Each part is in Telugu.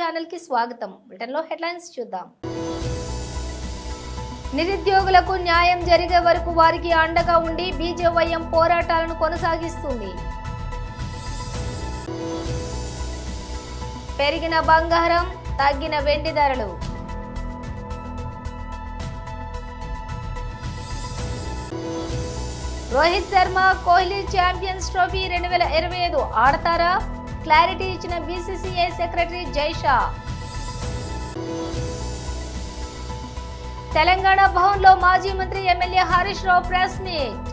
ఛానల్ కి స్వాగతం. బ్రిటన్లో హెడ్లైన్స్ చూద్దాం. నిరుద్యోగులకు న్యాయం జరిగే వరకు వారికి అండగా ఉండి బీజేవైఎం పోరాటాలను కొనసాగిస్తుంది. పెరిగిన బంగారం, తగ్గిన వెండి ధరలు. రోహిత్ శర్మ, కోహ్లీ ఛాంపియన్స్ ట్రోఫీ 2025 ఆడతారా? క్లారిటీ ఇచ్చిన బీసీసీఐ సెక్రటరీ జైషా. తెలంగాణ భవన్లో మాజీ మంత్రి MLA Harish Rao press meet.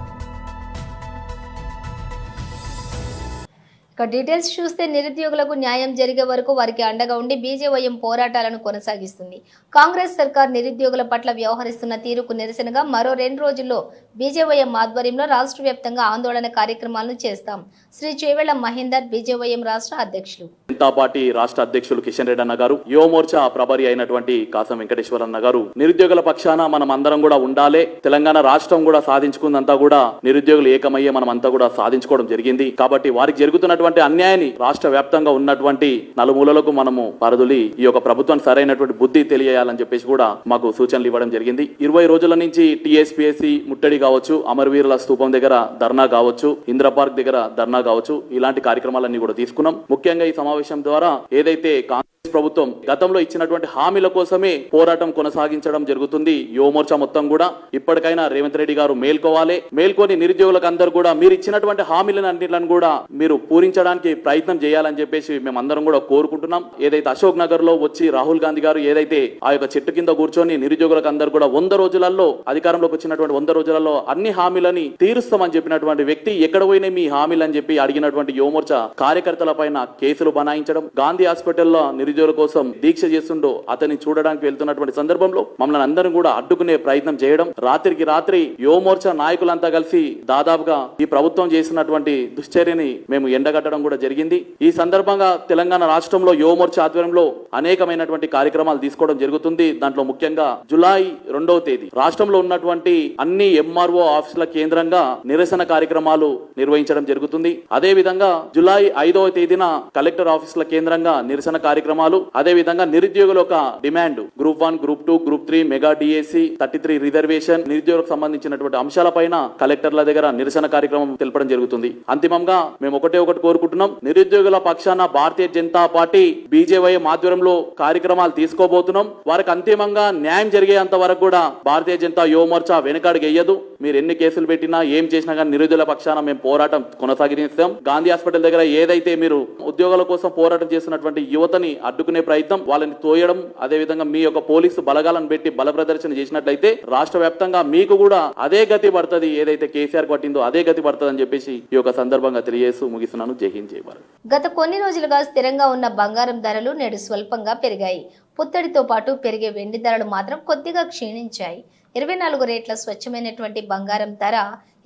ఇక డీటెయిల్స్ చూస్తే నిరుద్యోగులకు న్యాయం జరిగే వరకు వారికి అండగా ఉండి బీజేవైఎం పోరాటాలను కొనసాగిస్తుంది. కాంగ్రెస్ సర్కార్ నిరుద్యోగుల పట్ల వ్యవహరిస్తున్న తీరుకు నిరసనగా మరో 2 రోజుల్లో బీజేవైఎం ఆధ్వర్యంలో రాష్ట్ర వ్యాప్తంగా ఆందోళన కార్యక్రమాలను చేస్తాం. శ్రీ చేవెళ్ల మహేందర్ బీజేవైఎం రాష్ట్ర అధ్యక్షులు. జనతా పార్టీ రాష్ట్ర అధ్యక్షులు కిషన్ రెడ్డి అన్న గారు, యువ మోర్చా ప్రభారి అయినటువంటి కాసం వెంకటేశ్వర అన్న గారు, నిరుద్యోగుల పక్షాన మనం అందరం కూడా ఉండాలి, తెలంగాణ రాష్ట్రం కూడా సాధించుకుందంతా కూడా నిరుద్యోగులు ఏకమయ్యే మనం అంతా కూడా సాధించుకోవడం జరిగింది. కాబట్టి వారికి జరుగుతున్నటువంటి అన్యాయాన్ని రాష్ట్ర వ్యాప్తంగా ఉన్నటువంటి నలుమూలలకు మనము పరదులి ఈ యొక్క ప్రభుత్వానికి సరైనటువంటి బుద్ధి తెలియాలని చెప్పేసి కూడా మాకు సూచనలు ఇవ్వడం జరిగింది. 20 రోజుల నుంచి టీఎస్పీఎస్సీ ముట్టడి కావచ్చు, అమరవీరుల స్తూపం దగ్గర ధర్నా కావచ్చు, ఇంద్ర పార్క్ దగ్గర ధర్నా కావచ్చు, ఇలాంటి కార్యక్రమాలన్నీ కూడా తీసుకున్నాం. ముఖ్యంగా ఈ సమావేశం ద్వారా ఏదైతే ప్రభుత్వం గతంలో ఇచ్చినటువంటి హామీల కోసమే పోరాటం కొనసాగించడం జరుగుతుంది. యువ మోర్చా మొత్తం కూడా ఇప్పటికైనా రేవంత్ రెడ్డి గారు మేల్కొని నిరుద్యోగులకు అందరూ కూడా మీరు ఇచ్చినటువంటి హామీలన్నింటిని కూడా మీరు పూరించడానికి ప్రయత్నం చేయాలని చెప్పేసి మేమందరం కూడా కోరుకుంటున్నాం. ఏదైతే అశోక్ నగర్ లో వచ్చి రాహుల్ గాంధీ గారు ఏదైతే ఆ యొక్క చెట్టు కింద కూర్చొని నిరుద్యోగులకు అందరూ కూడా 100 రోజులలో అధికారంలోకి వచ్చినటువంటి 100 రోజులలో అన్ని హామీలని తీరుస్తామని చెప్పినటువంటి వ్యక్తి ఎక్కడ పోయినా మీ హామీలు అని చెప్పి అడిగినటువంటి యువ మోర్చా కార్యకర్తల పైన కేసులు బనాయించడం, గాంధీ హాస్పిటల్లో నిరుద్యోగుల కోసం దీక్ష చేస్తుండో అతన్ని చూడడానికి వెళ్తున్నటువంటి సందర్భంలో మమ్మల్ని అందరం కూడా అడ్డుకునే ప్రయత్నం చేయడం, రాత్రికి రాత్రి యువ మోర్చా నాయకులంతా కలిసి దాదాపుగా ఈ ప్రభుత్వం చేసినటువంటి దుశ్చర్యని మేము ఎండగట్టడం కూడా జరిగింది. ఈ సందర్భంగా తెలంగాణ రాష్ట్రంలో యువ మోర్చా ఆధ్వర్యంలో అనేకమైనటువంటి కార్యక్రమాలు తీసుకోవడం జరుగుతుంది. దాంట్లో ముఖ్యంగా జూలై 2వ తేదీ రాష్ట్రంలో ఉన్నటువంటి అన్ని ఎంఆర్ఓ ఆఫీసుల కేంద్రంగా నిరసన కార్యక్రమాలు నిర్వహించడం జరుగుతుంది. అదే విధంగా జూలై 5వ తేదీన కలెక్టర్ ఆఫీసుల కేంద్రంగా నిరసన కార్యక్రమాలు, అదే విధంగా నిరుద్యోగుల ఒక demand group 1, group 2, group 3 mega DSC 33 reservation నిరుద్యోగులకు సంబంధించినటువంటి అంశాలపైన కలెక్టర్ల దగ్గర నిరసన కార్యక్రమం తెలపడం జరుగుతుంది. అంతిమంగా మేము ఒకటి కోరుకుంటున్నాం, నిరుద్యోగుల పక్షాన భారతీయ జనతా పార్టీ బీజేవైఎం ఆధ్వర్యంలో కార్యక్రమాలు తీసుకోబోతున్నాం. వారికి అంతిమంగా న్యాయం జరిగేంత వరకు కూడా భారతీయ జనతా యువ మోర్చా వెనకడుగేయదు. మీరు ఎన్ని కేసులు పెట్టినా ఏం చేసినా కానీ నిరుద్యోగుల పక్షాన మేము పోరాటం కొనసాగిస్తాం. గాంధీ హాస్పిటల్ దగ్గర ఏదైతే మీరు ఉద్యోగాల కోసం పోరాటం చేస్తున్నటువంటి యువతని అడ్డుకునే ప్రయత్నం, వాళ్ళని తోయడం, అదే విధంగా మీ యొక్క పోలీసు బలగాలను పెట్టి బల ప్రదర్శన చేసినట్లయితే రాష్ట్ర వ్యాప్తంగా మీకు కూడా అదే గతి పడుతుంది, ఏదైతే కేసీఆర్ పట్టిందో అదే గతి పడుతుంది అని చెప్పేసి ఈ యొక్క సందర్భంగా తెలియజేస్తూ ముగిస్తున్నాను. జై హింద్, జై భారత్. గత కొన్ని రోజులుగా స్థిరంగా ఉన్న బంగారం ధరలు నేడు స్వల్పంగా పెరిగాయి. పుత్తడితో పాటు పెరిగే వెండి ధరలు మాత్రం కొద్దిగా క్షీణించాయి. 24 రేట్ల స్వచ్ఛమైనటువంటి బంగారం ధర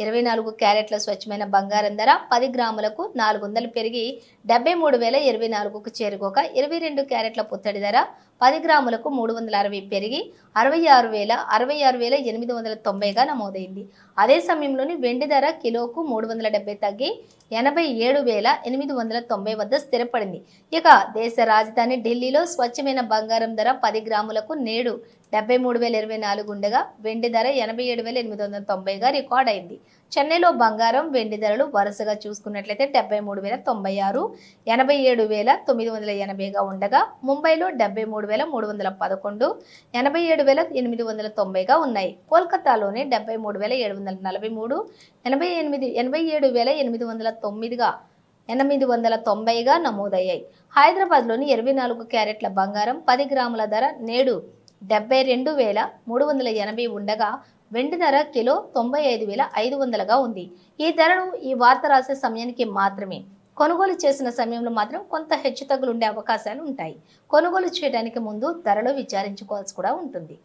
24 క్యారెట్ల స్వచ్ఛమైన బంగారం ధర 10 గ్రాములకు 400 పెరిగి 73,024కు చేరుకోక 22 క్యారెట్ల పుత్తడి ధర 10 గ్రాములకు 360 పెరిగి 66,890గా నమోదైంది. అదే సమయంలోని వెండి ధర కిలోకు 370 తగ్గి 87,890 వద్ద స్థిరపడింది. ఇక దేశ రాజధాని ఢిల్లీలో స్వచ్ఛమైన బంగారం ధర 10 గ్రాములకు నేడు 73,024 ఉండగా వెండి ధర 87,890గా రికార్డ్ అయింది. చెన్నైలో బంగారం, వెండి ధరలు వరుసగా చూసుకున్నట్లయితే 73,096, 87,980గా ఉండగా ముంబైలో 73,311, 87,890గా ఉన్నాయి. కోల్కతాలోనే 73,743, 87,809గా 890గా నమోదయ్యాయి. హైదరాబాద్లోని 24 క్యారెట్ల బంగారం 10 గ్రాముల ధర నేడు 72,380 ఉండగా వెండి ధర కిలో 95,500గా ఉంది. ఈ ధరను ఈ వార్త రాసే సమయానికి మాత్రమే. కొనుగోలు చేసిన సమయంలో మాత్రం కొంత హెచ్చుతగ్గులు ఉండే అవకాశాలు ఉంటాయి. కొనుగోలు చేయడానికి ముందు ధరలు విచారించుకోవాల్సి కూడా ఉంటుంది.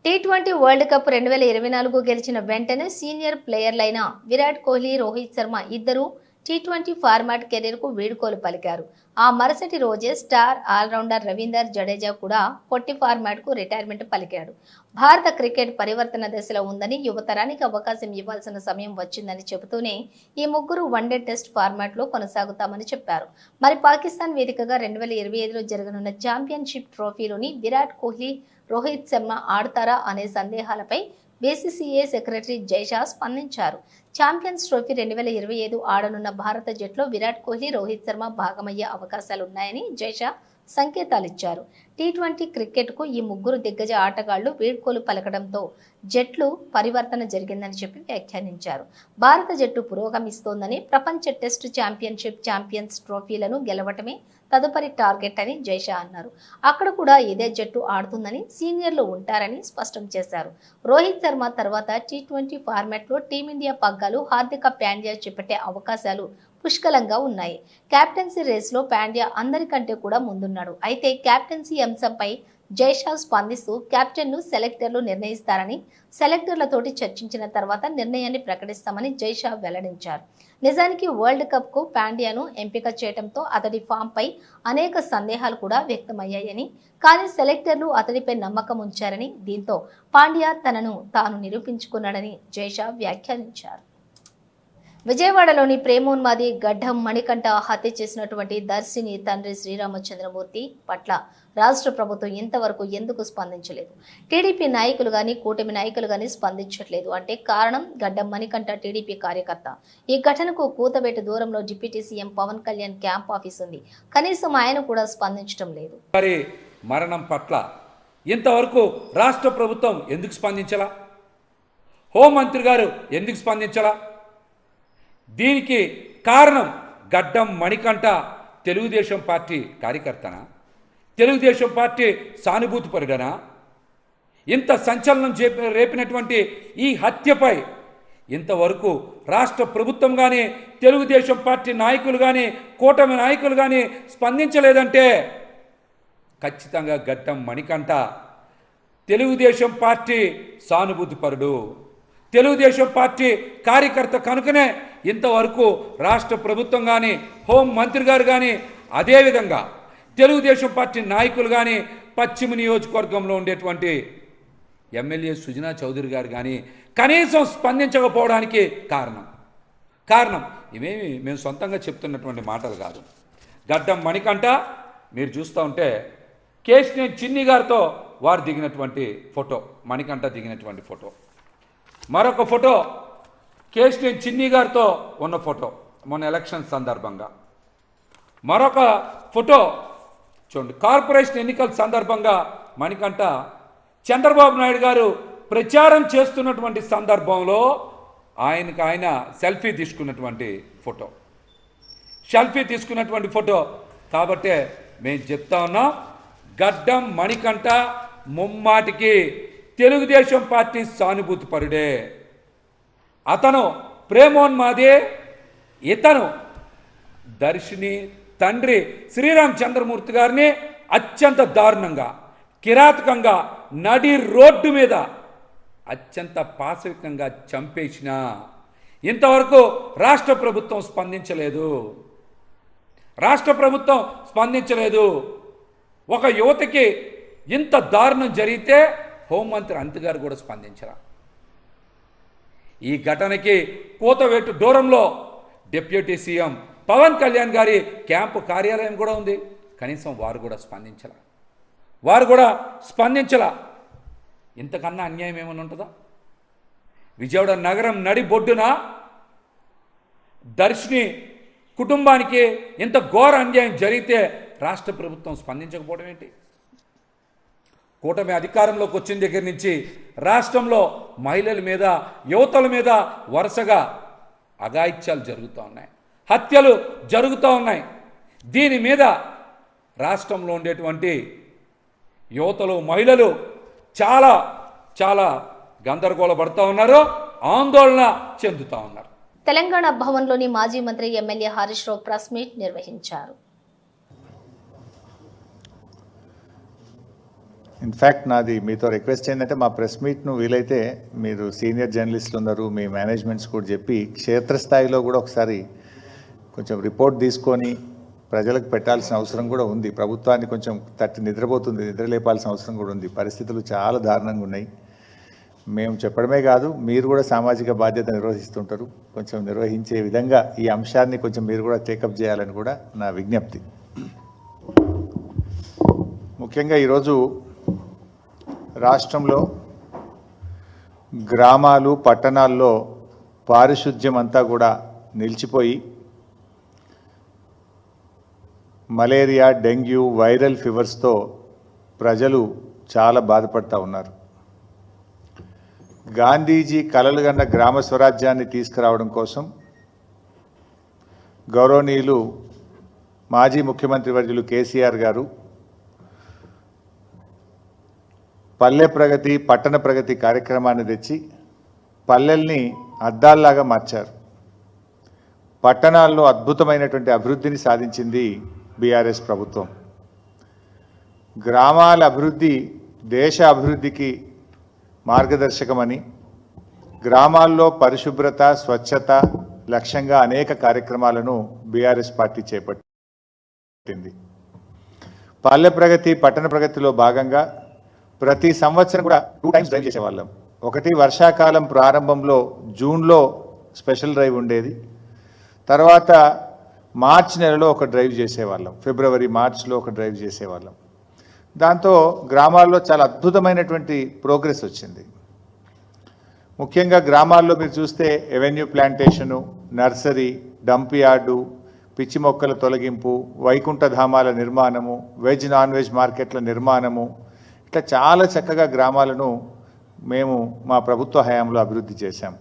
T20 వరల్డ్ కప్ 2024 గెలిచిన వెంటనే సీనియర్ ప్లేయర్లైన విరాట్ కోహ్లీ, రోహిత్ శర్మ ఇద్దరు టీ20 ఫార్మాట్ కెరీర్కు వీడ్కోలు పలికారు. ఆ మరుసటి రోజే స్టార్ ఆల్రౌండర్ రవీందర్ జడేజా కూడా పొట్టి ఫార్మాట్కు రిటైర్మెంట్ పలికాడు. భారత క్రికెట్ పరివర్తన దశలో ఉందని, యువతరానికి అవకాశం ఇవ్వాల్సిన సమయం వచ్చిందని చెబుతూనే ఈ ముగ్గురు వన్డే టెస్ట్ ఫార్మాట్లో కొనసాగుతామని చెప్పారు. మరి పాకిస్తాన్ వేదికగా 2025లో జరగనున్న ఛాంపియన్షిప్ ట్రోఫీలోని విరాట్ కోహ్లీ, రోహిత్ శర్మ ఆడతారా అనే సందేహాలపై బీసీసీఐ సెక్రటరీ జైషా స్పందించారు. ఛాంపియన్స్ ట్రోఫీ 2025 ఆడనున్న భారత జట్టులో విరాట్ కోహ్లీ, రోహిత్ శర్మ భాగమయ్యే అవకాశాలున్నాయని జైషా సంకేతాలిచ్చారు. టీ20 క్రికెట్కు ఈ ముగ్గురు దిగ్గజ ఆటగాళ్లు వీడ్కోలు పలకడంతో జట్లు పరివర్తన జరిగిందని చెప్పి వ్యాఖ్యానించారు. భారత జట్టు పురోగమిస్తోందని, ప్రపంచ టెస్ట్ ఛాంపియన్స్ ట్రోఫీలను గెలవటమే తదుపరి టార్గెట్ అని జైషా అన్నారు. అక్కడ కూడా ఇదే జట్టు ఆడుతుందని, సీనియర్లు ఉంటారని స్పష్టం చేశారు. రోహిత్ శర్మ తర్వాత టీ20 ఫార్మాట్లో టీమిండియా పగ్గాలు హార్దిక పాండ్యా చేపట్టే అవకాశాలు పుష్కలంగా ఉన్నాయి. కెప్టెన్సీ రేస్లో పాండ్యా అందరికంటే కూడా ముందున్నాడు. అయితే కెప్టెన్సీ అంశంపై జైషా స్పందిస్తూ కెప్టెన్ను సెలెక్టర్లు నిర్ణయిస్తారని, సెలెక్టర్లతోటి చర్చించిన తర్వాత నిర్ణయాన్ని ప్రకటిస్తామని జైషా వెల్లడించారు. నిజానికి వరల్డ్ కప్కు పాండ్యాను ఎంపిక చేయడంతో అతడి ఫామ్పై అనేక సందేహాలు కూడా వ్యక్తమయ్యాయని, కానీ సెలెక్టర్లు అతడిపై నమ్మకం ఉంచారని, దీంతో పాండ్యా తనను తాను నిరూపించుకున్నాడని జైషా వ్యాఖ్యానించారు. విజయవాడలోని ప్రేమోన్మాది గడ్డం మణికంఠ హత్య చేసినటువంటి దర్శిని తండ్రి శ్రీరామచంద్రమూర్తి పట్ల రాష్ట్ర ప్రభుత్వం ఇంతవరకు ఎందుకు స్పందించలేదు? టీడీపీ నాయకులు గాని, కూటమి నాయకులు గాని స్పందించట్లేదు అంటే కారణం గడ్డం మణికంఠ టీడీపీ కార్యకర్త. ఈ ఘటనకు కూతవేటు దూరంలో deputy CM Pawan Kalyan camp office ఉంది. కనీసం ఆయన కూడా స్పందించడం లేదు. మరణం పట్ల ఇంతవరకు రాష్ట్ర ప్రభుత్వం ఎందుకు స్పందించలా? హోంమంత్రి గారు ఎందుకు స్పందించలా? దీనికి కారణం గడ్డం మణికంఠ తెలుగుదేశం పార్టీ కార్యకర్తనా? తెలుగుదేశం పార్టీ సానుభూతిపరుడనా? ఇంత సంచలనం రేపినటువంటి ఈ హత్యపై ఇంతవరకు రాష్ట్ర ప్రభుత్వం కానీ, తెలుగుదేశం పార్టీ నాయకులు కానీ, కూటమి నాయకులు కానీ స్పందించలేదంటే ఖచ్చితంగా గడ్డం మణికంఠ తెలుగుదేశం పార్టీ సానుభూతిపరుడు, తెలుగుదేశం పార్టీ కార్యకర్త కనుకనే ఇంతవరకు రాష్ట్ర ప్రభుత్వం కానీ, హోం మంత్రి గారు కానీ, అదేవిధంగా తెలుగుదేశం పార్టీ నాయకులు కానీ, పశ్చిమ నియోజకవర్గంలో ఉండేటువంటి ఎమ్మెల్యే సుజనా చౌదరి గారు కానీ కనీసం స్పందించకపోవడానికి కారణం ఇవేమి మేము సొంతంగా చెప్తున్నటువంటి మాటలు కాదు. గడ్డం మణికంఠ మీరు చూస్తూ ఉంటే కేశినేని చిన్ని గారితో వారు దిగినటువంటి ఫోటో, మణికంఠ దిగినటువంటి ఫోటో, మరొక ఫోటో కేశినేని చిన్ని గారితో ఉన్న ఫోటో మొన్న ఎలక్షన్ సందర్భంగా, మరొక ఫోటో చూడండి కార్పొరేషన్ ఎన్నికల సందర్భంగా మణికంఠ చంద్రబాబు నాయుడు గారు ప్రచారం చేస్తున్నటువంటి సందర్భంలో ఆయన సెల్ఫీ తీసుకున్నటువంటి ఫోటో కాబట్టే మేము చెప్తా ఉన్నాం, గడ్డం మణికంఠ ముమ్మాటికి తెలుగుదేశం పార్టీ సానుభూతిపరుడే. అతను ప్రేమోన్మాదే, ఇతను దర్శిని తండ్రి శ్రీరామచంద్రమూర్తి గారిని అత్యంత దారుణంగా, కిరాతకంగా నడి రోడ్డు మీద అత్యంత పాశవికంగా చంపేసిన ఇంతవరకు రాష్ట్ర ప్రభుత్వం స్పందించలేదు. ఒక యువతకి ఇంత దారుణం జరిగితే హోంమంత్రి అనిత గారు కూడా స్పందించరా? ఈ ఘటనకి కూతవేటు దూరంలో డిప్యూటీ సీఎం పవన్ కళ్యాణ్ గారి క్యాంపు కార్యాలయం కూడా ఉంది. కనీసం వారు కూడా స్పందించలా. ఇంతకన్నా అన్యాయం ఏమైనా ఉంటుందా? విజయవాడ నగరం నడి బొడ్డున దర్శిని కుటుంబానికి ఇంత ఘోర అన్యాయం జరిగితే రాష్ట్ర ప్రభుత్వం స్పందించకపోవడం ఏంటి? కూటమి అధికారంలోకి వచ్చిన దగ్గర నుంచి రాష్ట్రంలో మహిళల మీద, యువతల మీద వరుసగా అఘాయిత్యాలు జరుగుతూ ఉన్నాయి, హత్యలు జరుగుతూ ఉన్నాయి. దీని మీద రాష్ట్రంలో ఉండేటువంటి యువతలు, మహిళలు చాలా చాలా గందరగోళపడుతూ ఉన్నారు, ఆందోళన చెందుతూ ఉన్నారు. తెలంగాణ భవన్లోని మాజీ మంత్రి MLA Harish Rao press meet నిర్వహించారు. ఇన్ఫ్యాక్ట్ నాది మీతో రిక్వెస్ట్ ఏంటంటే మా ప్రెస్ మీట్ను వీలైతే మీరు సీనియర్ జర్నలిస్టులు ఉన్నారు, మీ మేనేజ్మెంట్స్ కూడా చెప్పి క్షేత్రస్థాయిలో కూడా ఒకసారి కొంచెం రిపోర్ట్ తీసుకొని ప్రజలకు పెట్టాల్సిన అవసరం కూడా ఉంది. ప్రభుత్వాన్ని కొంచెం తట్టి నిద్రపోతుంది, నిద్రలేపాల్సిన అవసరం కూడా ఉంది. పరిస్థితులు చాలా దారుణంగా ఉన్నాయి. మేము చెప్పడమే కాదు, మీరు కూడా సామాజిక బాధ్యత నిర్వహిస్తుంటారు. కొంచెం నిర్వహించే విధంగా ఈ అంశాన్ని కొంచెం మీరు కూడా టేకప్ చేయాలని కూడా నా విజ్ఞప్తి. ముఖ్యంగా ఈరోజు రాష్ట్రంలో గ్రామాలు పట్టణాల్లో పారిశుద్ధ్యం అంతా కూడా నిలిచిపోయి మలేరియా, డెంగ్యూ, వైరల్ ఫీవర్స్తో ప్రజలు చాలా బాధపడుతూ ఉన్నారు. గాంధీజీ కలలుగన్న గ్రామ స్వరాజ్యాన్ని తీసుకురావడం కోసం గౌరవనీయులు మాజీ ముఖ్యమంత్రి వర్యులు కేసీఆర్ గారు పల్లె ప్రగతి, పట్టణ ప్రగతి కార్యక్రమాన్ని తెచ్చి పల్లెల్ని అద్దాల్లాగా మార్చారు. పట్టణాల్లో అద్భుతమైనటువంటి అభివృద్ధిని సాధించింది బీఆర్ఎస్ ప్రభుత్వం. గ్రామాల అభివృద్ధి దేశ అభివృద్ధికి మార్గదర్శకమని గ్రామాల్లో పరిశుభ్రత, స్వచ్ఛత లక్ష్యంగా అనేక కార్యక్రమాలను బీఆర్ఎస్ పార్టీ చేపట్టింది. పల్లె ప్రగతి, పట్టణ ప్రగతిలో భాగంగా ప్రతి సంవత్సరం కూడా 2 టైమ్స్ డ్రైవ్ చేసేవాళ్ళం. ఒకటి వర్షాకాలం ప్రారంభంలో జూన్లో స్పెషల్ డ్రైవ్ ఉండేది. తర్వాత మార్చి నెలలో ఒక డ్రైవ్ చేసేవాళ్ళం. ఫిబ్రవరి, మార్చిలో ఒక డ్రైవ్ చేసేవాళ్ళం. దాంతో గ్రామాల్లో చాలా అద్భుతమైనటువంటి ప్రోగ్రెస్ వచ్చింది. ముఖ్యంగా గ్రామాల్లో మీరు చూస్తే avenue plantation, nursery, dump yard, పిచ్చి మొక్కల తొలగింపు, వైకుంఠ ధామాల నిర్మాణము, వెజ్ నాన్ వెజ్ మార్కెట్ల నిర్మాణము, ఇట్లా చాలా చక్కగా గ్రామాలను మేము మా ప్రభుత్వ హయాంలో అభివృద్ధి చేశాం.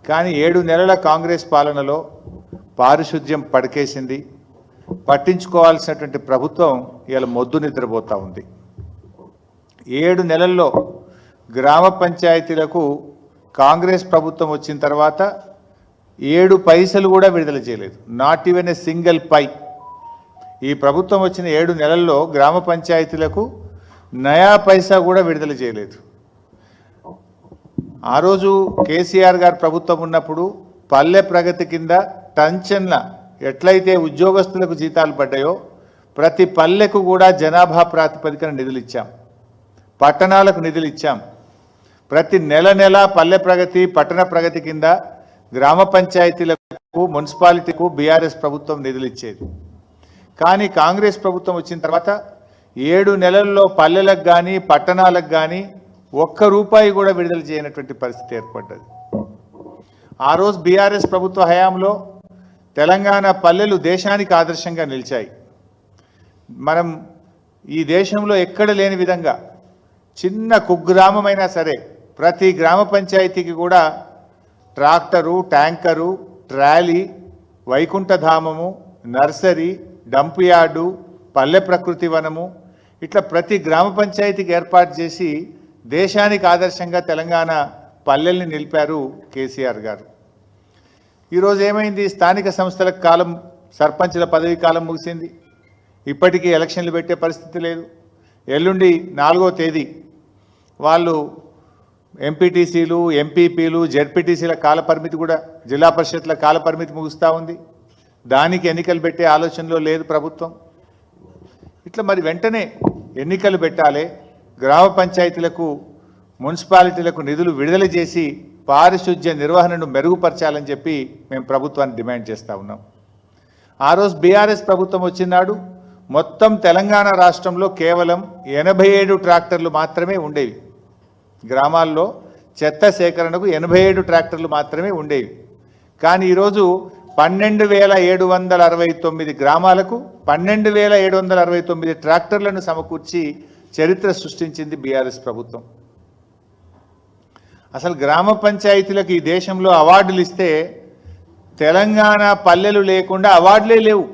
కానీ 7 నెలల కాంగ్రెస్ పాలనలో పారిశుద్ధ్యం పడకేసింది. పట్టించుకోవాల్సినటువంటి ప్రభుత్వం ఇవాళ మొద్దు నిద్రపోతూ ఉంది. 7 నెలల్లో గ్రామ పంచాయతీలకు కాంగ్రెస్ ప్రభుత్వం వచ్చిన తర్వాత 7 పైసలు కూడా విడుదల చేయలేదు. నాట్ ఈవెన్ ఏ సింగిల్ పై. ఈ ప్రభుత్వం వచ్చిన 7 నెలల్లో గ్రామ పంచాయతీలకు నయా పైసా కూడా విడుదల చేయలేదు. ఆ రోజు కేసీఆర్ గారు ప్రభుత్వం ఉన్నప్పుడు పల్లె ప్రగతి కింద టంచన్ల ఎట్లయితే ఉద్యోగస్తులకు జీతాలు పడ్డాయో ప్రతి పల్లెకు కూడా జనాభా ప్రాతిపదికన నిధులు ఇచ్చాం. పట్టణాలకు నిధులు ఇచ్చాం. ప్రతి నెల పల్లె ప్రగతి, పట్టణ ప్రగతి కింద గ్రామ పంచాయతీలకు, మున్సిపాలిటీకు బీఆర్ఎస్ ప్రభుత్వం నిధులు ఇచ్చేది. కానీ కాంగ్రెస్ ప్రభుత్వం వచ్చిన తర్వాత 7 నెలల్లో పల్లెలకు కానీ పట్టణాలకు కానీ ₹1 కూడా విడుదల చేయనటువంటి పరిస్థితి ఏర్పడ్డది. ఆ రోజు బీఆర్ఎస్ ప్రభుత్వ హయాంలో తెలంగాణ పల్లెలు దేశానికి ఆదర్శంగా నిలిచాయి. మనం ఈ దేశంలో ఎక్కడ లేని విధంగా చిన్న కుగ్రామమైనా సరే ప్రతి గ్రామ పంచాయతీకి కూడా ట్రాక్టరు, ట్యాంకరు, ట్రాలీ, వైకుంఠధామము, నర్సరీ, డంప్ యార్డు, పల్లె ప్రకృతి వనము, ఇట్లా ప్రతి గ్రామ పంచాయతీకి ఏర్పాటు చేసి దేశానికి ఆదర్శంగా తెలంగాణ పల్లెల్ని నిలిపారు కేసీఆర్ గారు. ఈరోజు ఏమైంది? స్థానిక సంస్థల కాలం, సర్పంచుల పదవి కాలం ముగిసింది. ఇప్పటికీ ఎలక్షన్లు పెట్టే పరిస్థితి లేదు. ఎల్లుండి 4వ తేదీ వాళ్ళు ఎంపీటీసీలు, ఎంపీపీలు, జెడ్పీటీసీల కాలపరిమితి కూడా, జిల్లా పరిషత్ల కాలపరిమితి ముగుస్తూ ఉంది. దానికి ఎన్నికలు పెట్టే ఆలోచనలో లేదు ప్రభుత్వం. ఇట్లా మరి వెంటనే ఎన్నికలు పెట్టాలి, గ్రామ పంచాయతీలకు, మున్సిపాలిటీలకు నిధులు విడుదల చేసి పారిశుద్ధ్య నిర్వహణను మెరుగుపరచాలని చెప్పి మేము ప్రభుత్వాన్ని డిమాండ్ చేస్తూ ఉన్నాం. ఆ రోజు బీఆర్ఎస్ ప్రభుత్వం వచ్చినాడు మొత్తం తెలంగాణ రాష్ట్రంలో కేవలం 87 ట్రాక్టర్లు మాత్రమే ఉండేవి. గ్రామాల్లో చెత్త సేకరణకు 87 ట్రాక్టర్లు మాత్రమే ఉండేవి. కానీ ఈరోజు 12,769 గ్రామాలకు 12,769 ట్రాక్టర్లను సమకూర్చి చరిత్ర సృష్టించింది బీఆర్ఎస్ ప్రభుత్వం. అసలు గ్రామ పంచాయతీలకు ఈ దేశంలో అవార్డులు ఇస్తే తెలంగాణ పల్లెలు లేకుండా అవార్డులే లేవు.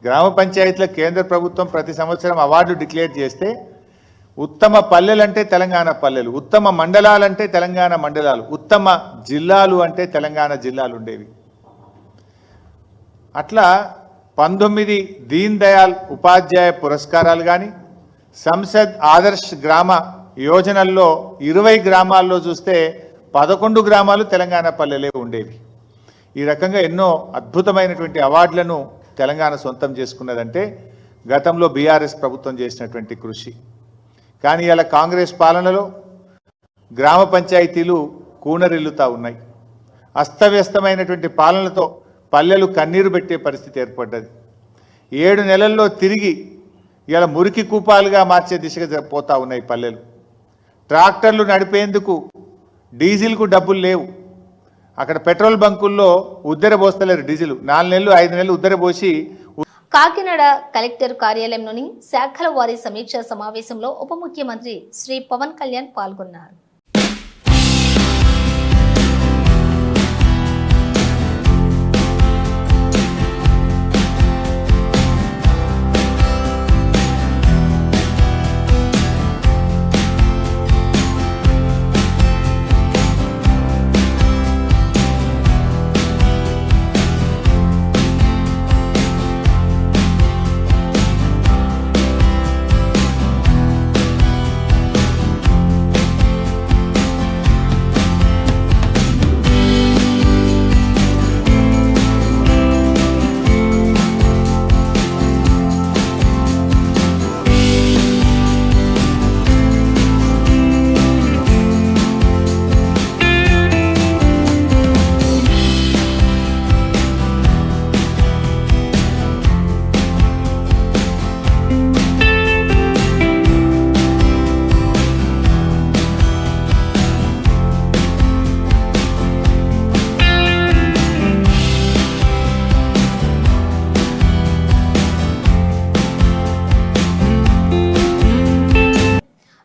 గ్రామ పంచాయతీలకు కేంద్ర ప్రభుత్వం ప్రతి సంవత్సరం అవార్డు డిక్లేర్ చేస్తే ఉత్తమ పల్లెలంటే తెలంగాణ పల్లెలు, ఉత్తమ మండలాలంటే తెలంగాణ మండలాలు, ఉత్తమ జిల్లాలు అంటే తెలంగాణ జిల్లాలు ఉండేవి. అట్లా 19 దీన్ దయాల్ ఉపాధ్యాయ పురస్కారాలు కానీ, సంసద్ ఆదర్శ్ గ్రామ యోజనల్లో 20 గ్రామాల్లో చూస్తే 11 గ్రామాలు తెలంగాణ పల్లెలే ఉండేవి. ఈ రకంగా ఎన్నో అద్భుతమైనటువంటి అవార్డులను తెలంగాణ సొంతం చేసుకున్నదంటే గతంలో బీఆర్ఎస్ ప్రభుత్వం చేసినటువంటి కృషి. కానీ ఇలా కాంగ్రెస్ పాలనలో గ్రామ పంచాయతీలు కూనరిల్లుతా ఉన్నాయి. అస్తవ్యస్తమైనటువంటి పాలనతో పల్లెలు కన్నీరు పెట్టే పరిస్థితి ఏర్పడ్డది. 7 నెలల్లో తిరిగి ఇలా మురికి కూపాలుగా మార్చే దిశగా పోతా ఉన్నాయి పల్లెలు. ట్రాక్టర్లు నడిపేందుకు డీజిల్కు డబ్బులు లేవు. అక్కడ పెట్రోల్ బంకుల్లో ఉద్దరబోస్తలేరు డీజిల్. 4 నెలలు 5 నెలలు ఉద్దరబోసి. కాకినాడ కలెక్టర్ కార్యాలయంలోని శాఖల వారీ సమీక్షా సమావేశంలో ఉప ముఖ్యమంత్రి శ్రీ పవన్ కళ్యాణ్ పాల్గొన్నారు.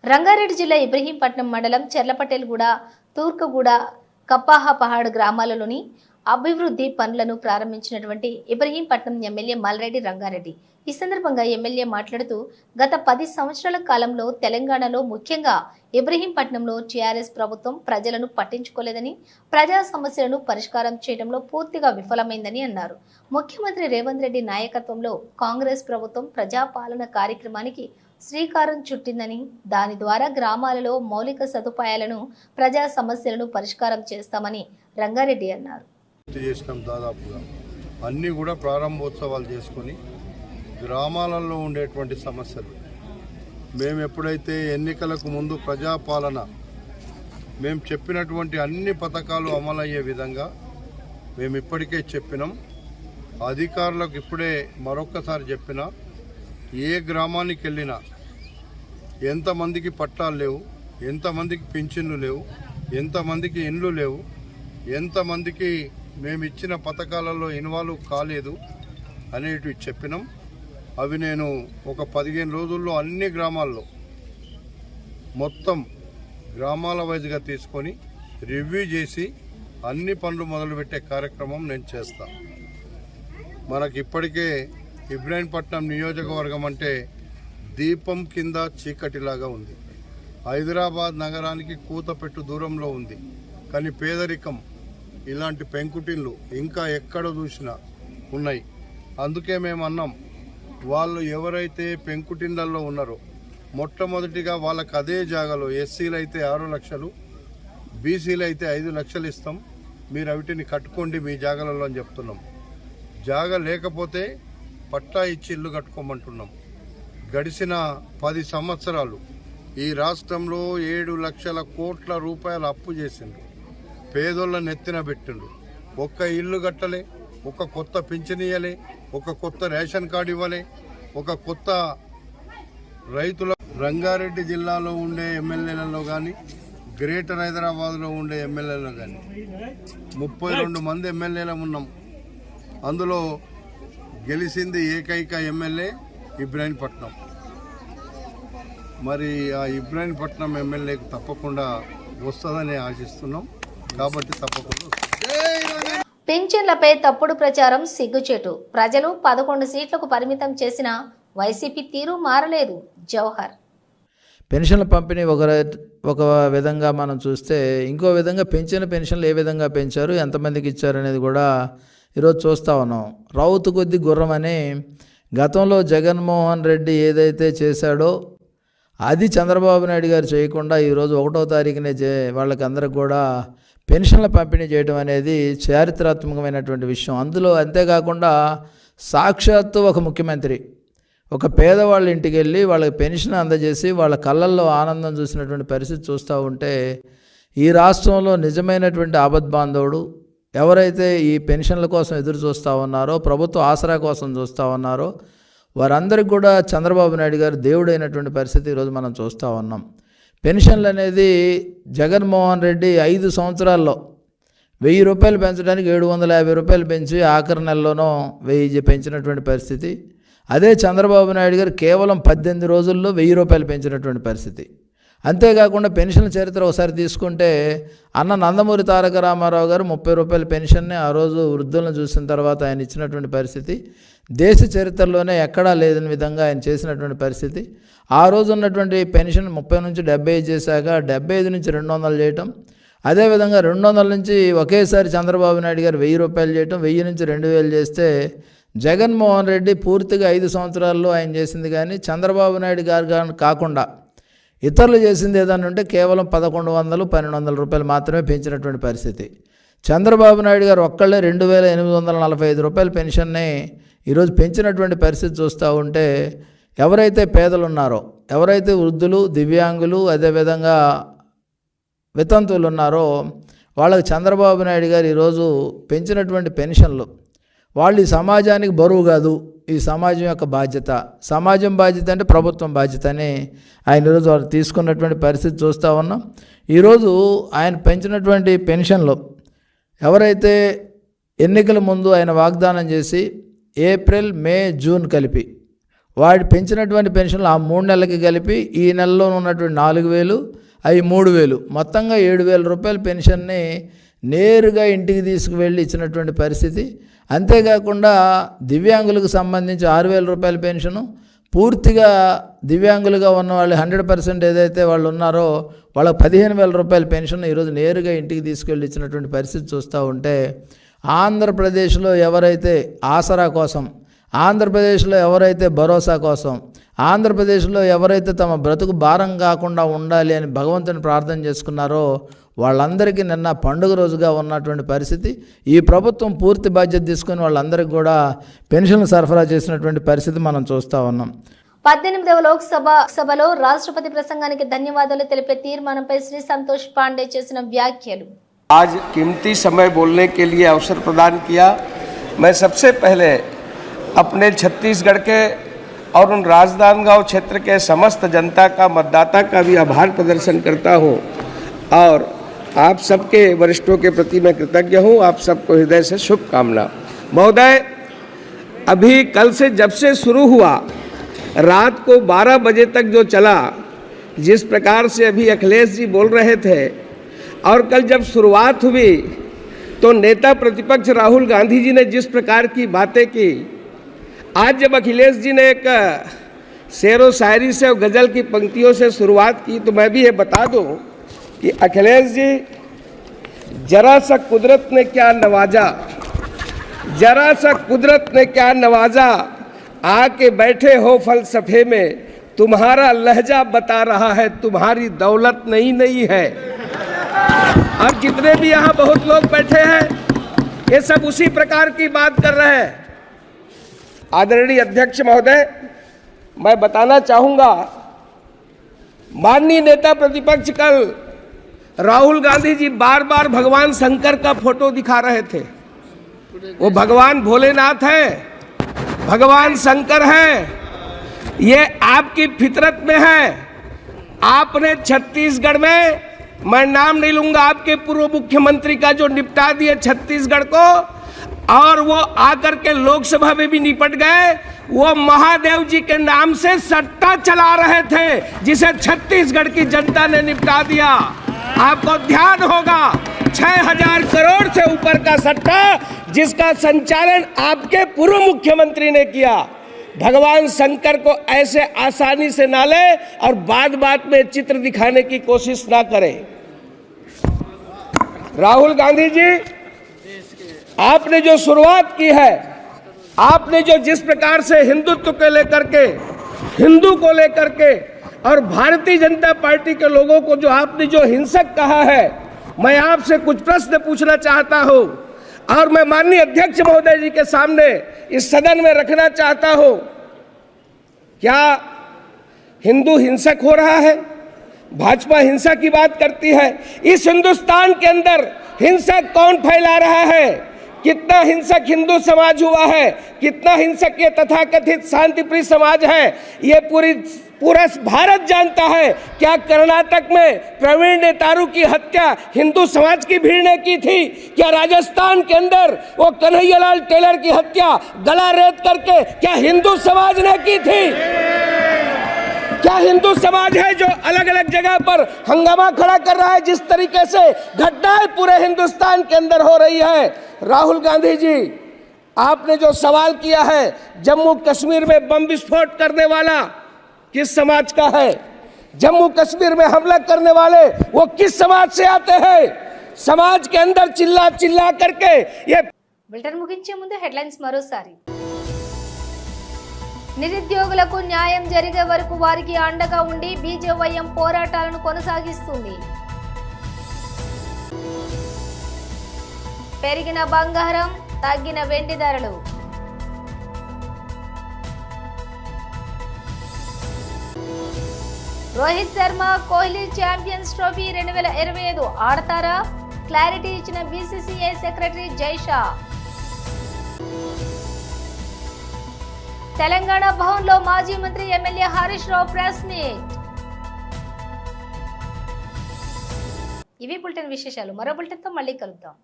రంగారెడ్డి జిల్లా ఇబ్రహీంపట్నం మండలం చెర్లపటేల్గూడ, తూర్కగూడ, కప్పాహపహాడ్ గ్రామాలలోని అభివృద్ధి పనులను ప్రారంభించినటువంటి ఇబ్రహీంపట్నం ఎమ్మెల్యే మల్రెడ్డి రంగారెడ్డి. ఈ సందర్భంగా ఎమ్మెల్యే మాట్లాడుతూ గత 10 సంవత్సరాల కాలంలో తెలంగాణలో ముఖ్యంగా ఇబ్రహీంపట్నంలో టీఆర్ఎస్ ప్రభుత్వం ప్రజలను పట్టించుకోలేదని, ప్రజా సమస్యలను పరిష్కారం చేయడంలో పూర్తిగా విఫలమైందని అన్నారు. ముఖ్యమంత్రి రేవంత్ రెడ్డి నాయకత్వంలో కాంగ్రెస్ ప్రభుత్వం ప్రజాపాలన కార్యక్రమానికి శ్రీకారం చుట్టిందని, దాని ద్వారా గ్రామాలలో మౌలిక సదుపాయాలను, ప్రజా సమస్యలను పరిష్కారం చేస్తామని రంగారెడ్డి అన్నారు. దాదాపుగా అన్నీ కూడా ప్రారంభోత్సవాలు చేసుకొని గ్రామాలలో ఉండేటువంటి సమస్యలు మేము ఎప్పుడైతే ఎన్నికలకు ముందు ప్రజాపాలన మేము చెప్పినటువంటి అన్ని పథకాలు అమలయ్యే విధంగా మేము ఇప్పటికే చెప్పినాం. అధికారులకు ఇప్పుడే మరొక్కసారి చెప్పినా, ఏ గ్రామానికి వెళ్ళినా ఎంతమందికి పట్టాలు లేవు, ఎంతమందికి పింఛన్లు లేవు, ఎంతమందికి ఇండ్లు లేవు, ఎంతమందికి మేము ఇచ్చిన పథకాలలో ఇన్వాల్వ్ కాలేదు అనేటివి చెప్పినాం. అవి నేను ఒక 15 రోజుల్లో అన్ని గ్రామాల్లో మొత్తం గ్రామాల వైజ్గా తీసుకొని రివ్యూ చేసి అన్ని పనులు మొదలుపెట్టే కార్యక్రమం నేను చేస్తాను. మనకి ఇప్పటికే ఇబ్రహీంపట్నం నియోజకవర్గం అంటే దీపం కింద చీకటిలాగా ఉంది. హైదరాబాద్ నగరానికి కూతపెట్టు దూరంలో ఉంది. కానీ పేదరికం, ఇలాంటి పెంకుటిళ్ళు ఇంకా ఎక్కడ చూసినా ఉన్నాయి. అందుకే మేము అన్నాం, వాళ్ళు ఎవరైతే పెంకుటిళ్ళల్లో ఉన్నారో మొట్టమొదటిగా వాళ్ళకి అదే జాగాలో ఎస్సీలు అయితే 6 లక్షలు, బీసీలు అయితే 5 లక్షలు ఇస్తాం, మీరు అవిటిని కట్టుకోండి మీ జాగాలలో అని చెప్తున్నాం. జాగా లేకపోతే పట్టా ఇచ్చి ఇల్లు కట్టుకోమంటున్నాం. గడిచిన 10 సంవత్సరాలు ఈ రాష్ట్రంలో 7 లక్షల కోట్ల రూపాయలు అప్పు చేసిండ్రు, పేదోళ్ళని ఎత్తిన పెట్టిండ్రు. ఒక్క ఇల్లు కట్టలే, ఒక కొత్త పింఛన్ ఇవ్వలే, ఒక కొత్త రేషన్ కార్డు ఇవ్వలే, ఒక కొత్త రైతుల. రంగారెడ్డి జిల్లాలో ఉండే ఎమ్మెల్యేలలో కానీ, గ్రేటర్ హైదరాబాద్లో ఉండే ఎమ్మెల్యేలలో కానీ 32 మంది ఎమ్మెల్యేలు ఉన్నాం. అందులో గెలిచింది ఏకైక ఎమ్మెల్యే ఇబ్రహీంపట్నం. మరి ఆ ఇబ్రహీంపట్నం ఎమ్మెల్యేకి తప్పకుండా వస్తుందని ఆశిస్తున్నాం. కాబట్టి తప్పకుండా. పింఛన్లపై తప్పుడు ప్రచారం సిగ్గుచేటు. ప్రజలు 11 సీట్లకు పరిమితం చేసిన వైసీపీ తీరు మారలేదు. జవహర్. పెన్షన్ల పంపిణీ ఒక విధంగా మనం చూస్తే, ఇంకో విధంగా పెన్షన్లు ఏ విధంగా పెంచారు, ఎంతమందికి ఇచ్చారు అనేది కూడా ఈరోజు చూస్తూ ఉన్నాం. రౌతు కొద్ది గుర్రం అని గతంలో జగన్మోహన్ రెడ్డి ఏదైతే చేశాడో అది చంద్రబాబు నాయుడు గారు చేయకుండా ఈరోజు 1వ తారీఖునే వాళ్ళకి అందరికి కూడా పెన్షన్ల పంపిణీ చేయడం అనేది చారిత్రాత్మకమైనటువంటి విషయం. అందులో అంతేకాకుండా సాక్షాత్తు ఒక ముఖ్యమంత్రి ఒక పేదవాళ్ళ ఇంటికి వెళ్ళి వాళ్ళకి పెన్షన్ అందజేసి వాళ్ళ కళ్ళల్లో ఆనందం చూసినటువంటి పరిస్థితి చూస్తూ ఉంటే ఈ రాష్ట్రంలో నిజమైనటువంటి ఆపద్బాంధవుడు ఎవరైతే ఈ పెన్షన్ల కోసం ఎదురు చూస్తూ ఉన్నారో, ప్రభుత్వ ఆసరా కోసం చూస్తూ ఉన్నారో వారందరికీ కూడా చంద్రబాబు నాయుడు గారు దేవుడైనటువంటి పరిస్థితి ఈరోజు మనం చూస్తూ ఉన్నాం. పెన్షన్లు అనేది జగన్మోహన్ రెడ్డి 5 సంవత్సరాల్లో 1000 రూపాయలు పెంచడానికి 750 రూపాయలు పెంచి ఆఖరి నెలలోనో 1000 పెంచినటువంటి పరిస్థితి. అదే చంద్రబాబు నాయుడు గారు కేవలం 18 రోజుల్లో 1000 రూపాయలు పెంచినటువంటి పరిస్థితి. అంతేకాకుండా పెన్షన్ చరిత్ర ఒకసారి తీసుకుంటే అన్న నందమూరి తారక రామారావు గారు 30 రూపాయల పెన్షన్ని ఆ రోజు వృద్ధులను చూసిన తర్వాత ఆయన ఇచ్చినటువంటి పరిస్థితి దేశ చరిత్రలోనే ఎక్కడా లేని విధంగా ఆయన చేసినటువంటి పరిస్థితి. ఆ రోజు ఉన్నటువంటి పెన్షన్ 30 నుంచి 75 చేశాక 75 నుంచి 200 చేయటం, అదేవిధంగా 200 నుంచి ఒకేసారి చంద్రబాబు నాయుడు గారు 1000 రూపాయలు చేయటం, 1000 నుంచి 2000 చేస్తే జగన్మోహన్ రెడ్డి పూర్తిగా 5 సంవత్సరాల్లో ఆయన చేసింది కానీ చంద్రబాబు నాయుడు గారు కాకుండా ఇతరులు చేసింది ఏదైనా ఉంటే కేవలం 1100-1200 రూపాయలు మాత్రమే పెంచినటువంటి పరిస్థితి. చంద్రబాబు నాయుడు గారు ఒక్కళ్ళే 2845 రూపాయల పెన్షన్ని ఈరోజు పెంచినటువంటి పరిస్థితి చూస్తూ ఉంటే ఎవరైతే పేదలు ఉన్నారో, ఎవరైతే వృద్ధులు, దివ్యాంగులు, అదేవిధంగా వితంతువులు ఉన్నారో వాళ్ళకి చంద్రబాబు నాయుడు గారు ఈరోజు పెంచినటువంటి పెన్షన్లు వాళ్ళు ఈ సమాజానికి బరువు కాదు, ఈ సమాజం యొక్క బాధ్యత, సమాజం బాధ్యత అంటే ప్రభుత్వం బాధ్యత అని ఆయన ఈరోజు వాళ్ళు తీసుకున్నటువంటి పరిస్థితి చూస్తూ ఉన్నాం. ఈరోజు ఆయన పెంచినటువంటి పెన్షన్లు ఎవరైతే ఎన్నికల ముందు ఆయన వాగ్దానం చేసి ఏప్రిల్, మే, జూన్ కలిపి వాడు పెంచినటువంటి పెన్షన్లు ఆ 3 నెలలకి కలిపి ఈ నెలలో ఉన్నటువంటి 4000 అవి 3000 మొత్తంగా 7000 రూపాయల పెన్షన్ని నేరుగా ఇంటికి తీసుకువెళ్ళి ఇచ్చినటువంటి పరిస్థితి. అంతేకాకుండా దివ్యాంగులకు సంబంధించి 6000 రూపాయల పెన్షను పూర్తిగా దివ్యాంగులుగా ఉన్న వాళ్ళు 100% ఏదైతే వాళ్ళు ఉన్నారో వాళ్ళకి 15000 రూపాయల పెన్షన్ ఈరోజు నేరుగా ఇంటికి తీసుకెళ్ళి ఇచ్చినటువంటి పరిస్థితి చూస్తూ ఉంటే ఆంధ్రప్రదేశ్లో ఎవరైతే ఆసరా కోసం, ఆంధ్రప్రదేశ్లో ఎవరైతే భరోసా కోసం, ఆంధ్రప్రదేశ్లో ఎవరైతే తమ బ్రతుకు భారం కాకుండా ఉండాలి అని భగవంతుని ప్రార్థన చేసుకున్నారో వాళ్ళందరికీ నిన్న పండుగ రోజుగా ఉన్నటువంటి పరిస్థితి. ఈ ప్రభుత్వం పూర్తి బాధ్యత తీసుకొని వాళ్ళందరికీ కూడా పెన్షన్లు సరఫరా చేసినటువంటి పరిస్థితి మనం చూస్తూ ఉన్నాం. 18వ లోక్సభ సభలో రాష్ట్రపతి ప్రసంగానికి ధన్యవాదాలు తెలిపే తీర్మానంపై శ్రీ సంతోష్ పాండే చేసిన వ్యాఖ్యలు. आज कीमती समय बोलने के लिए अवसर प्रदान किया। मैं सबसे पहले अपने छत्तीसगढ़ के और उन राजनांदगांव क्षेत्र के समस्त जनता का, मतदाता का भी आभार प्रदर्शन करता हूँ और आप सबके वरिष्ठों के प्रति मैं कृतज्ञ हूँ। आप सबको हृदय से शुभकामना। महोदय, अभी कल से जब से शुरू हुआ रात को 12 बजे तक जो चला, जिस प्रकार से अभी अखिलेश जी बोल रहे थे और कल जब शुरुआत हुई तो नेता प्रतिपक्ष राहुल गांधी जी ने जिस प्रकार की बातें की, आज जब अखिलेश जी ने एक शेरो शायरी से और गज़ल की पंक्तियों से शुरुआत की तो मैं भी ये बता दूं कि अखिलेश जी, जरा सा कुदरत ने क्या नवाजा, जरा सा कुदरत ने क्या नवाजा, आके बैठे हो फलसफे में, तुम्हारा लहजा बता रहा है तुम्हारी दौलत नई नई है। और जितने भी यहाँ बहुत लोग बैठे हैं ये सब उसी प्रकार की बात कर रहे हैं। आदरणीय अध्यक्ष महोदय, मैं बताना चाहूँगा, माननीय नेता प्रतिपक्ष कल राहुल गांधी जी बार बार भगवान शंकर का फोटो दिखा रहे थे। वो भगवान भोलेनाथ है, भगवान शंकर है, ये आपकी फितरत में है। आपने छत्तीसगढ़ में, मैं नाम नहीं लूंगा, आपके पूर्व मुख्यमंत्री का जो निपटा दिए छत्तीसगढ़ को, और वो आकर के लोकसभा में भी निपट गए। वो महादेव जी के नाम से सट्टा चला रहे थे जिसे छत्तीसगढ़ की जनता ने निपटा दिया। आपको ध्यान होगा 6000 करोड़ से ऊपर का सट्टा जिसका संचालन आपके पूर्व मुख्यमंत्री ने किया। भगवान शंकर को ऐसे आसानी से ना ले और बात बात में चित्र दिखाने की कोशिश ना करें। राहुल गांधी जी, आपने जो शुरुआत की है, आपने जो जिस प्रकार से हिंदुत्व को लेकर के, हिंदू को लेकर के और भारतीय जनता पार्टी के लोगों को जो आपने जो हिंसक कहा है, मैं आपसे कुछ प्रश्न पूछना चाहता हूं और मैं माननीय अध्यक्ष महोदय जी के सामने इस सदन में रखना चाहता हूं। क्या हिंदू हिंसक हो रहा है? भाजपा हिंसा की बात करती है। इस हिंदुस्तान के अंदर हिंसा कौन फैला रहा है? कितना हिंसक हिंदू समाज हुआ है, कितना हिंसक ये तथाकथित शांतिप्रिय समाज है, ये पूरा भारत जानता है। क्या कर्नाटक में प्रवीण नेतारू की हत्या हिंदू समाज की भीड़ ने की थी? क्या राजस्थान के अंदर वो कन्हैयालाल टेलर की हत्या गला रेत करके क्या हिंदू समाज ने की थी? क्या हिंदू समाज है जो अलग अलग जगह पर हंगामा खड़ा कर रहा है? जिस तरीके से घटनाएं पूरे हिंदुस्तान के अंदर हो रही है। राहुल गांधी जी, आपने जो सवाल किया है, जम्मू कश्मीर में बम विस्फोट करने वाला किस समाज का है? जम्मू कश्मीर में हमला करने वाले वो किस समाज से आते हैं? समाज के अंदर चिल्ला चिल्ला करके ये బులెటిన్ ముగించే ముందు హెడ్లైన్స్ మరోసారి. నిరుద్యోగులకు న్యాయం జరిగే వరకు వారికి అండగా ఉండి బీజేవైఎం పోరాటాలను కొనసాగిస్తుంది. పెరిగిన బంగారం, తగ్గిన వెండి ధరలు. రోహిత్ శర్మ, కోహ్లీ ఛాంపియన్స్ ట్రోఫీ 2025 ఆడతారా? క్లారిటీ ఇచ్చిన బీసీసీఐ సెక్రటరీ జైషా. తెలంగాణ భవన్లో మాజీ మంత్రి MLA Harish Rao press meet. ఇవి బులెటిన్ విశేషాలు. మరో బులెటిన్తో మళ్ళీ కలుద్దాం.